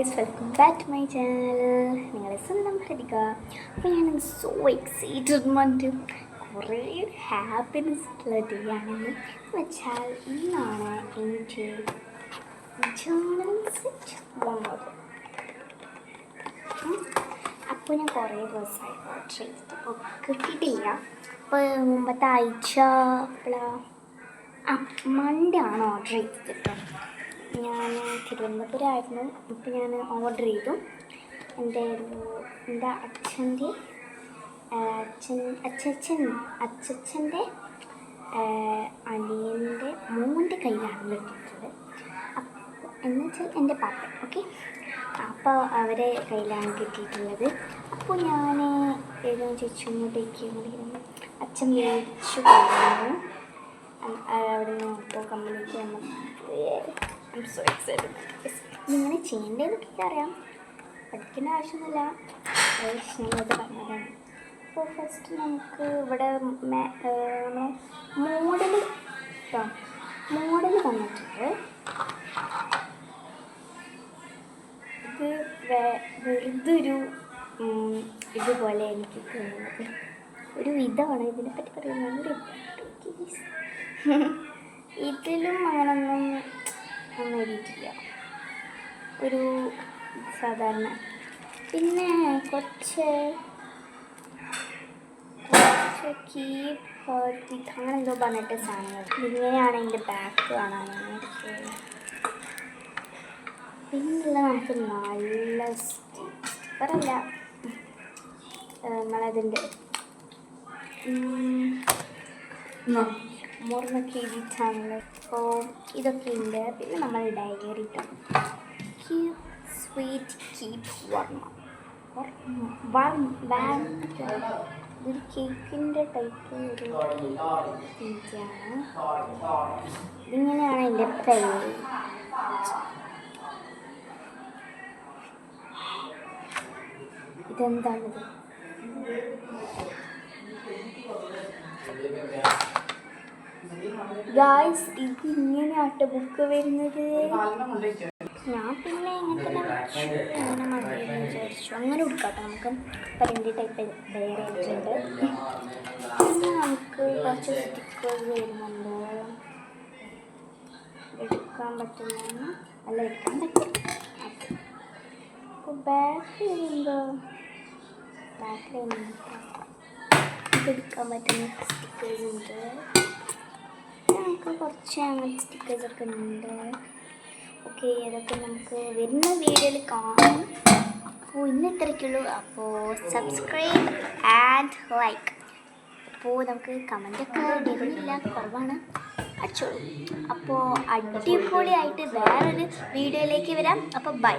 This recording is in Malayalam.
Welcome back to my channel. നിങ്ങളെ സ്വന്തം ഹരിക. അപ്പോൾ ഞാൻ സോ എക്സൈറ്റഡ് മറ്റ് കുറേ ഹാപ്പിനെസ് ഉള്ള ഡേ ആണെന്ന് വെച്ചാൽ ഇന്നാണ് എനിക്ക് ജേർണലിസ്റ്റ് വന്നത്. അപ്പോൾ ഞാൻ കുറേ ദിവസമായി ഓർഡർ ചെയ്തിട്ട് അപ്പോൾ കിട്ടിയിട്ടില്ല. അപ്പോൾ മുമ്പത്തെ ആഴ്ച മൺഡേ ആണ് ഓർഡർ ചെയ്തത് കേട്ടോ. ഞാൻ തിരുവനന്തപുരമായിരുന്നു. അപ്പോൾ ഞാൻ ഓർഡർ ചെയ്തു. എൻ്റെ അച്ഛൻ്റെ അനിയൻ്റെ മോൻ്റെ കയ്യിലാണ് കിട്ടിയിട്ടുള്ളത്. എന്നുവെച്ചാൽ എൻ്റെ പാപ്പ. ഓക്കെ, അപ്പോൾ അവരെ കയ്യിലാണ് കിട്ടിയിട്ടുള്ളത്. അപ്പോൾ ഞാൻ ചേച്ചി ഇങ്ങോട്ടേക്ക് അച്ഛൻ മേടിച്ചു കൊണ്ടുവന്നു. അവിടെ നിന്ന് അപ്പോൾ കമ്പനിക്ക് ഇങ്ങനെ ചെയ്യേണ്ടതെന്നൊക്കെ അറിയാം, പഠിക്കേണ്ട ആവശ്യമൊന്നുമില്ല. ഞാനത് പറഞ്ഞതാണ്. അപ്പോൾ ഫസ്റ്റ് നമുക്ക് ഇവിടെ മോഡൽ വന്നിട്ടുണ്ട്. ഇത് വെറുതെ ഇതുപോലെ എനിക്ക് തോന്നുന്നത് ഒരു വിധമാണ്. ഇതിനെപ്പറ്റി പറയുന്നത് ഇതിലും അങ്ങനൊന്നും എഴുതിയിട്ടില്ല, ഒരു സാധാരണ. പിന്നെ കുറച്ച് അങ്ങനെ എന്തോ പറഞ്ഞിട്ട് സാധനങ്ങൾ. ഇങ്ങനെയാണ് എൻ്റെ ബാക്ക് കാണാനായിട്ട്. പിന്നെയുള്ള നമുക്ക് നല്ല സ്റ്റിക്കറല്ല, നമ്മളതിൻ്റെ മുറിനൊക്കെ എഴുതിയിട്ടാണല്ലോ. അപ്പോൾ ഇതൊക്കെ ഉണ്ട്. പിന്നെ നമ്മൾ ഡയറി കീപ് സ്വീറ്റ് കീപ് ഇതൊരു കേക്കിൻ്റെ ടൈപ്പ് ഒരു രീതിയാണ്. ഇങ്ങനെയാണ് എൻ്റെ പേര്. ഇതെന്താണിത്? ഗായ്സ്, ഇത് ഇങ്ങനെയാട്ടോ ബുക്ക് വരുന്നത്. ഞാൻ പിന്നെ ഇങ്ങനെ മതിയെന്ന് വിചാരിച്ചു. അങ്ങനെ കൊടുക്കാട്ടോ. നമുക്ക് പ്രിൻ്റ് ടൈപ്പ് ഡയറി ആയിട്ടുണ്ട്. പിന്നെ നമുക്ക് കുറച്ച് സ്റ്റിക്കേഴ്സ് വരുന്നുണ്ട്. എടുക്കാൻ പറ്റുന്ന അല്ല, എടുക്കാൻ പറ്റും. അപ്പോൾ ബാക്കിൽ എടുക്കാൻ പറ്റുന്ന സ്റ്റിക്കേഴ്സ് ഉണ്ട്. നമുക്ക് കുറച്ച് അങ്ങനത്തെ സ്റ്റിക്കേഴ്സൊക്കെ ഉണ്ട്. ഓക്കെ, അതൊക്കെ നമുക്ക് വരുന്ന വീഡിയോയിൽ കാണും. അപ്പോൾ ഇന്ന് ഇത്രയ്ക്കുള്ളൂ. അപ്പോൾ സബ്സ്ക്രൈബ് ആൻഡ് ലൈക്ക്. അപ്പോൾ നമുക്ക് കമൻറ്റൊക്കെ വരുന്നില്ല, കുറവാണ്, അടിച്ചോളൂ. അപ്പോൾ അടിപൊളിയായിട്ട് വേറൊരു വീഡിയോയിലേക്ക് വരാം. അപ്പോൾ ബൈ.